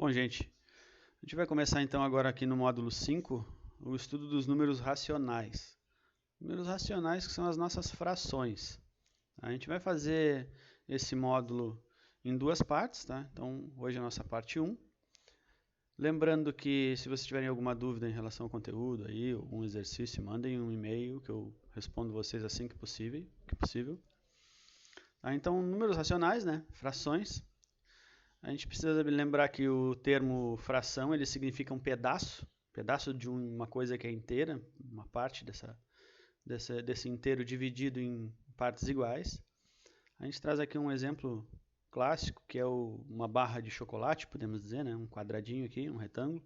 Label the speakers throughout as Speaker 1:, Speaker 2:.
Speaker 1: Bom, gente, a gente vai começar então agora aqui no módulo 5, o estudo dos números racionais. Números racionais que são as nossas frações. A gente vai fazer esse módulo em duas partes, tá? Então, hoje é a nossa parte 1. Lembrando que se vocês tiverem alguma dúvida em relação ao conteúdo aí, algum exercício, mandem um e-mail que eu respondo vocês assim que possível. Então, números racionais, né? Frações. A gente precisa lembrar que o termo fração ele significa um pedaço de uma coisa que é inteira, uma parte desse inteiro dividido em partes iguais. A gente traz aqui um exemplo clássico, que é uma barra de chocolate, podemos dizer, né? Um quadradinho aqui, um retângulo.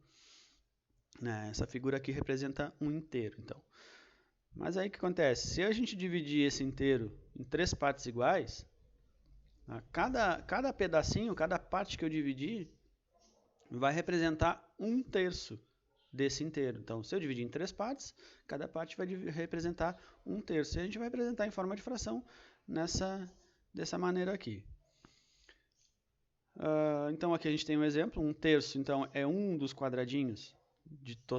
Speaker 1: Essa figura aqui representa um inteiro, então. Mas aí o que acontece? Se a gente dividir esse inteiro em três partes iguais, cada pedacinho, cada parte que eu dividir, vai representar um terço desse inteiro. Então, se eu dividir em três partes, cada parte vai representar um terço. E a gente vai representar em forma de fração dessa maneira aqui. Então, aqui a gente tem um exemplo. Um terço, então, é um dos quadradinhos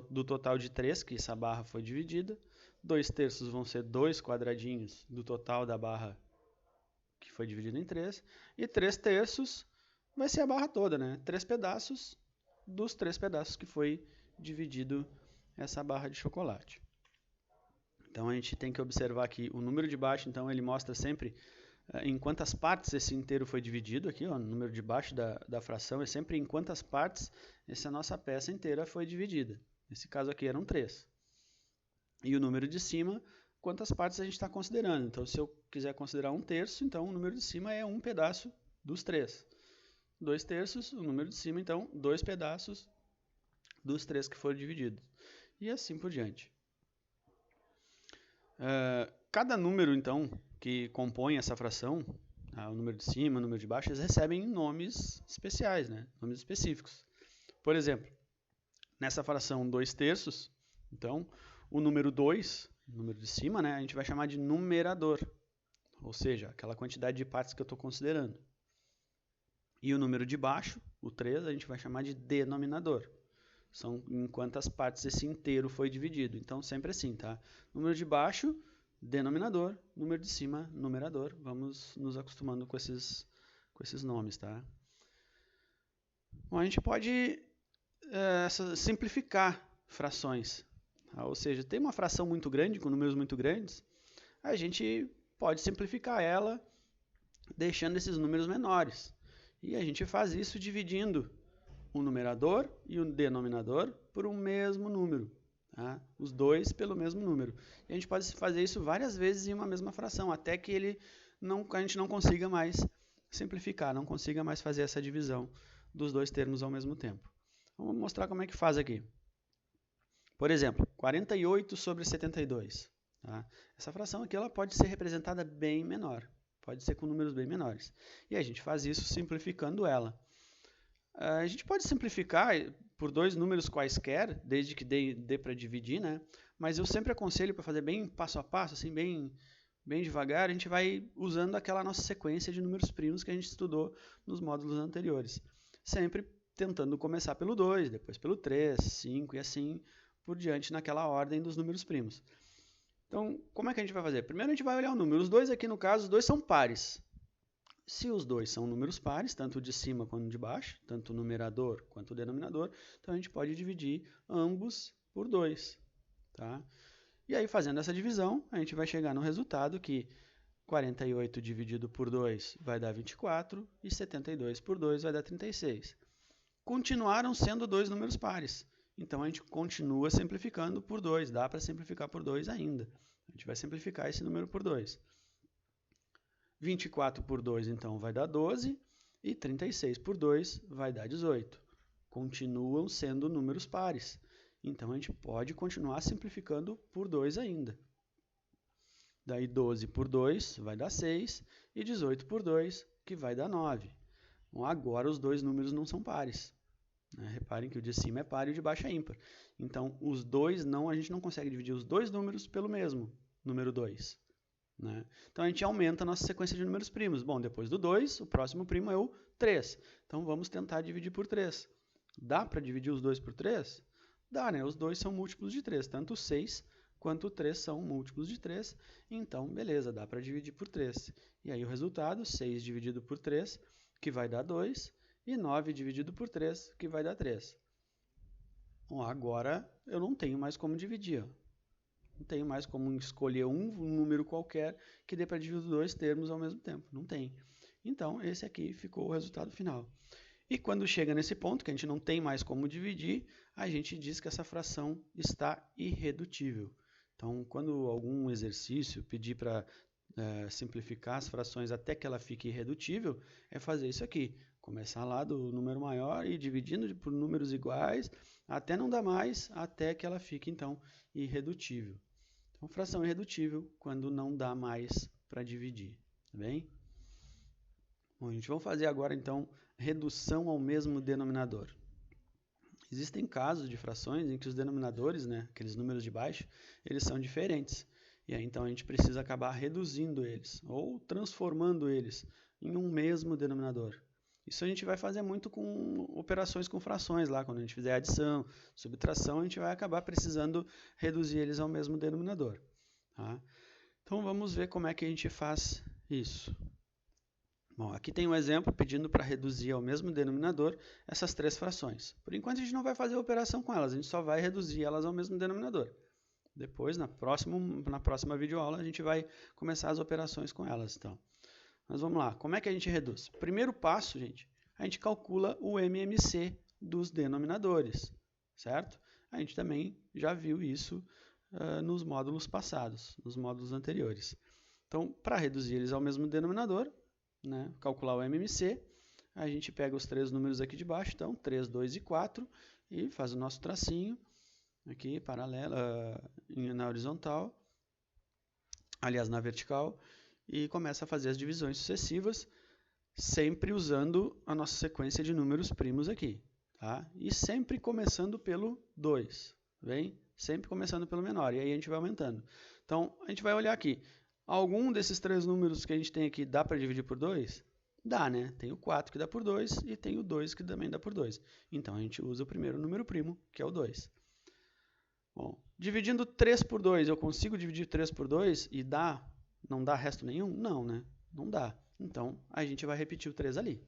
Speaker 1: do total de 3, que essa barra foi dividida. 2 terços vão ser 2 quadradinhos do total da barra que foi dividida em 3. E 3 terços vai ser a barra toda, né? 3 pedaços dos 3 pedaços que foi dividido essa barra de chocolate. Então, a gente tem que observar que o número de baixo, então, ele mostra sempre em quantas partes esse inteiro foi dividido. Aqui, ó, o número de baixo da fração é sempre em quantas partes essa nossa peça inteira foi dividida. Nesse caso aqui eram 3. E o número de cima, quantas partes a gente está considerando. Então, se eu quiser considerar um terço, então o número de cima é um pedaço dos 3. 2 terços, o número de cima, então, 2 pedaços dos 3 que foram divididos. E assim por diante. Cada número, então, que compõe essa fração, o número de cima, o número de baixo, eles recebem nomes especiais, né? Nomes específicos. Por exemplo, nessa fração 2 terços, então, o número 2, o número de cima, né, a gente vai chamar de numerador, ou seja, aquela quantidade de partes que eu estou considerando. E o número de baixo, o 3, a gente vai chamar de denominador. São em quantas partes esse inteiro foi dividido. Então, sempre assim, tá? Número de baixo, denominador. Número de cima, numerador. Vamos nos acostumando com esses nomes, tá? Bom, a gente pode simplificar frações. Tá? Ou seja, tem uma fração muito grande, com números muito grandes, a gente pode simplificar ela deixando esses números menores. E a gente faz isso dividindo o numerador e o denominador por um mesmo número. Tá? Os dois pelo mesmo número. E a gente pode fazer isso várias vezes em uma mesma fração, até que a gente não consiga mais simplificar, não consiga mais fazer essa divisão dos dois termos ao mesmo tempo. Vamos mostrar como é que faz aqui. Por exemplo, 48 sobre 72. Tá? Essa fração aqui ela pode ser representada bem menor. Pode ser com números bem menores. E a gente faz isso simplificando ela. A gente pode simplificar por dois números quaisquer, desde que dê para dividir, né? Mas eu sempre aconselho para fazer bem passo a passo, assim, bem devagar, a gente vai usando aquela nossa sequência de números primos que a gente estudou nos módulos anteriores. Sempre tentando começar pelo 2, depois pelo 3, 5 e assim por diante naquela ordem dos números primos. Então, como é que a gente vai fazer? Primeiro a gente vai olhar o número. Os dois aqui, no caso, os dois são pares. Se os dois são números pares, tanto de cima quanto de baixo, tanto o numerador quanto o denominador, então a gente pode dividir ambos por 2. Tá? E aí, fazendo essa divisão, a gente vai chegar no resultado que 48 dividido por 2 vai dar 24 e 72 por 2 vai dar 36. Continuaram sendo dois números pares. Então, a gente continua simplificando por 2. Dá para simplificar por 2 ainda. A gente vai simplificar esse número por 2. 24 por 2, então, vai dar 12. E 36 por 2 vai dar 18. Continuam sendo números pares. Então, a gente pode continuar simplificando por 2 ainda. Daí, 12 por 2 vai dar 6. E 18 por 2, que vai dar 9. Bom, agora, os dois números não são pares. Reparem que o de cima é par e o de baixo é ímpar. Então, os dois a gente não consegue dividir os dois números pelo mesmo número 2. Né? Então, a gente aumenta a nossa sequência de números primos. Bom, depois do 2, o próximo primo é o 3. Então, vamos tentar dividir por 3. Dá para dividir os 2 por 3? Dá, né? Os 2 são múltiplos de 3, tanto o 6 quanto o 3 são múltiplos de 3, então, beleza, dá para dividir por 3. E aí o resultado, 6 dividido por 3, que vai dar 2, e 9 dividido por 3, que vai dar 3. Bom, agora eu não tenho mais como dividir. Ó. Não tenho mais como escolher um número qualquer que dê para dividir dois termos ao mesmo tempo. Não tem. Então, esse aqui ficou o resultado final. E quando chega nesse ponto, que a gente não tem mais como dividir, a gente diz que essa fração está irredutível. Então, quando algum exercício pedir para simplificar as frações até que ela fique irredutível, é fazer isso aqui. Começar lá do número maior e dividindo por números iguais, até não dar mais, até que ela fique, então, irredutível. Então, fração irredutível quando não dá mais para dividir. Tá bem? Bom, a gente vai fazer agora, então, redução ao mesmo denominador. Existem casos de frações em que os denominadores, né, aqueles números de baixo, eles são diferentes. E aí, então, a gente precisa acabar reduzindo eles, ou transformando eles em um mesmo denominador. Isso a gente vai fazer muito com operações com frações, lá quando a gente fizer adição, subtração, a gente vai acabar precisando reduzir eles ao mesmo denominador. Tá? Então, vamos ver como é que a gente faz isso. Bom, aqui tem um exemplo pedindo para reduzir ao mesmo denominador essas três frações. Por enquanto, a gente não vai fazer a operação com elas, a gente só vai reduzir elas ao mesmo denominador. Depois, na próxima videoaula, a gente vai começar as operações com elas. Então. Mas vamos lá, como é que a gente reduz? Primeiro passo, gente, a gente calcula o MMC dos denominadores, certo? A gente também já viu isso nos módulos passados, nos módulos anteriores. Então, para reduzir eles ao mesmo denominador, né, calcular o MMC, a gente pega os três números aqui de baixo, então 3, 2 e 4, e faz o nosso tracinho aqui, paralelo, na horizontal, aliás, na vertical, e começa a fazer as divisões sucessivas, sempre usando a nossa sequência de números primos aqui. Tá? E sempre começando pelo 2, bem? Sempre começando pelo menor, e aí a gente vai aumentando. Então, a gente vai olhar aqui. Algum desses três números que a gente tem aqui dá para dividir por 2? Dá, né? Tem o 4 que dá por 2 e tem o 2 que também dá por 2. Então, a gente usa o primeiro número primo, que é o 2. Bom, dividindo 3 por 2, eu consigo dividir 3 por 2 e não dá resto nenhum? Não, né? Não dá. Então, a gente vai repetir o 3 ali.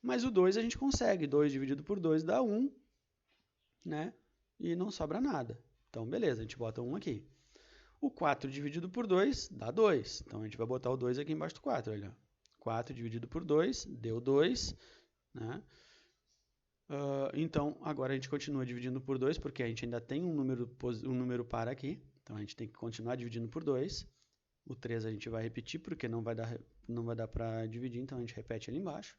Speaker 1: Mas o 2 a gente consegue. 2 dividido por 2 dá 1, né? E não sobra nada. Então, beleza, a gente bota 1 aqui. O 4 dividido por 2 dá 2. Então, a gente vai botar o 2 aqui embaixo do 4. Olha. 4 dividido por 2 deu 2. Né? Então, agora a gente continua dividindo por 2, porque a gente ainda tem um número par aqui. Então, a gente tem que continuar dividindo por 2. O 3 a gente vai repetir, porque não vai dar para dividir, então a gente repete ali embaixo.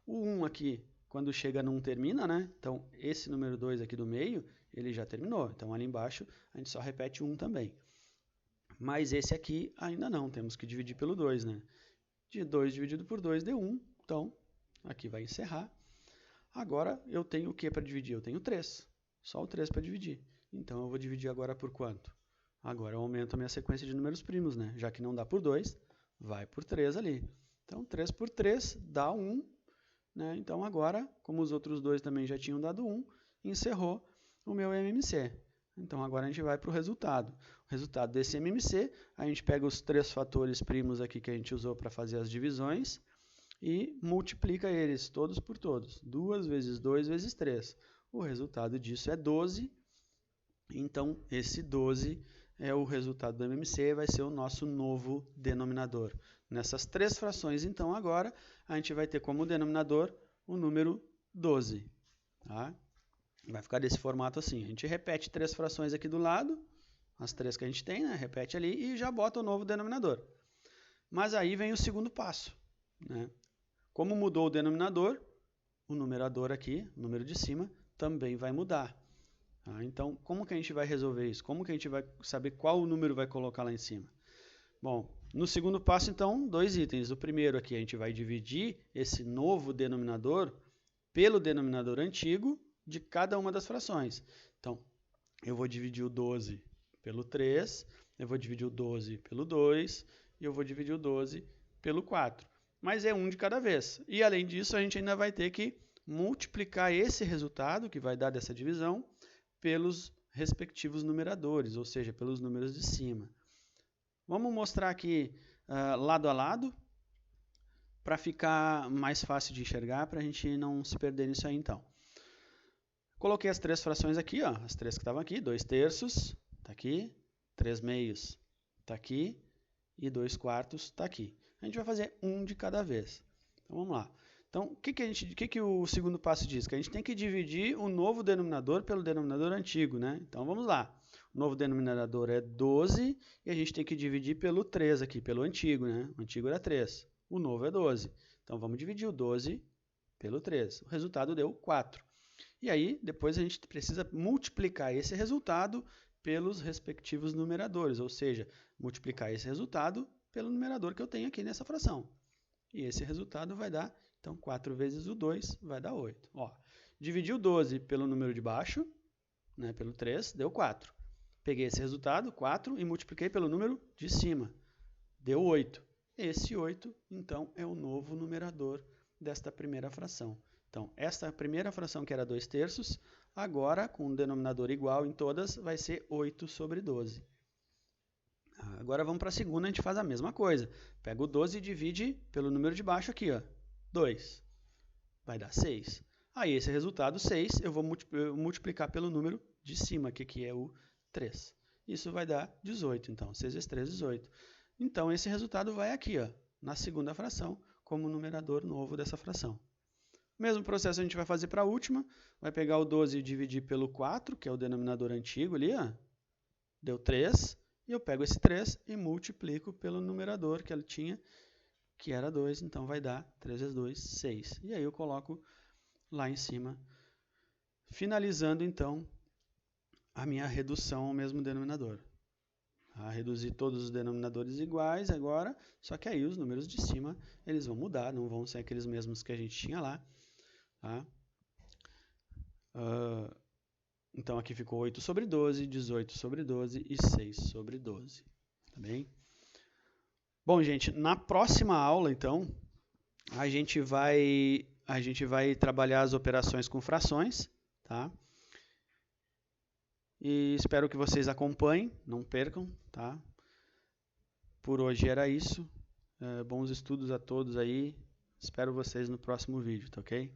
Speaker 1: O 1 aqui, quando chega no 1, termina, né? Então, esse número 2 aqui do meio, ele já terminou. Então, ali embaixo, a gente só repete 1 também. Mas esse aqui ainda não, temos que dividir pelo 2, né? De 2 dividido por 2 deu 1, então aqui vai encerrar. Agora eu tenho o que para dividir? Eu tenho 3, só o 3 para dividir. Então eu vou dividir agora por quanto? Agora eu aumento a minha sequência de números primos, né? Já que não dá por 2, vai por 3 ali. Então 3 por 3 dá 1, né? Então agora, como os outros dois também já tinham dado 1, encerrou o meu MMC. Então, agora a gente vai para o resultado. O resultado desse MMC, a gente pega os três fatores primos aqui que a gente usou para fazer as divisões e multiplica eles todos por todos. 2 vezes 2 vezes 3. O resultado disso é 12. Então, esse 12 é o resultado do MMC, vai ser o nosso novo denominador. Nessas três frações, então, agora, a gente vai ter como denominador o número 12. Tá? Vai ficar desse formato assim. A gente repete três frações aqui do lado, as três que a gente tem, né? Repete ali e já bota o novo denominador. Mas aí vem o segundo passo. Né? Como mudou o denominador, o numerador aqui, o número de cima, também vai mudar. Tá? Então, como que a gente vai resolver isso? Como que a gente vai saber qual número vai colocar lá em cima? Bom, no segundo passo, então, 2 itens. O primeiro aqui, a gente vai dividir esse novo denominador pelo denominador antigo de cada uma das frações. Então, eu vou dividir o 12 pelo 3, eu vou dividir o 12 pelo 2 e eu vou dividir o 12 pelo 4. Mas é um de cada vez. E, além disso, a gente ainda vai ter que multiplicar esse resultado, que vai dar dessa divisão, pelos respectivos numeradores, ou seja, pelos números de cima. Vamos mostrar aqui lado a lado, para ficar mais fácil de enxergar, para a gente não se perder nisso aí então. Coloquei as três frações aqui, ó, as três que estavam aqui, 2/3 está aqui, 3/2 está aqui e 2/4 está aqui. A gente vai fazer um de cada vez. Então vamos lá. Então, o que o segundo passo diz? Que a gente tem que dividir o novo denominador pelo denominador antigo, né? Então vamos lá. O novo denominador é 12 e a gente tem que dividir pelo 3 aqui, pelo antigo, né? O antigo era 3, o novo é 12. Então vamos dividir o 12 pelo 3. O resultado deu 4. E aí, depois a gente precisa multiplicar esse resultado pelos respectivos numeradores, ou seja, multiplicar esse resultado pelo numerador que eu tenho aqui nessa fração. E esse resultado vai dar, então, 4 vezes o 2 vai dar 8. Ó, dividi o 12 pelo número de baixo, né, pelo 3, deu 4. Peguei esse resultado, 4, e multipliquei pelo número de cima. Deu 8. Esse 8, então, é o novo numerador desta primeira fração. Então, esta primeira fração, que era 2/3, agora, com um denominador igual em todas, vai ser 8/12. Agora vamos para a segunda, a gente faz a mesma coisa. Pega o 12 e divide pelo número de baixo aqui, ó, 2. Vai dar 6. Aí esse resultado, 6, eu vou multiplicar pelo número de cima aqui, que é o 3. Isso vai dar 18, então, 6 vezes 3, 18. Então, esse resultado vai aqui, ó, na segunda fração, como numerador novo dessa fração. Mesmo processo a gente vai fazer para a última. Vai pegar o 12 e dividir pelo 4, que é o denominador antigo ali, ó. Deu 3. E eu pego esse 3 e multiplico pelo numerador que ele tinha, que era 2. Então vai dar 3 vezes 2, 6. E aí eu coloco lá em cima, finalizando então a minha redução ao mesmo denominador. Reduzir todos os denominadores iguais agora, só que aí os números de cima eles vão mudar, não vão ser aqueles mesmos que a gente tinha lá. Tá? Então aqui ficou 8/12, 18/12 e 6/12. Tá bem? Bom, gente, na próxima aula, então, a gente vai trabalhar as operações com frações, tá? E espero que vocês acompanhem, não percam, tá? Por hoje era isso. Bons estudos a todos aí. Espero vocês no próximo vídeo, tá ok?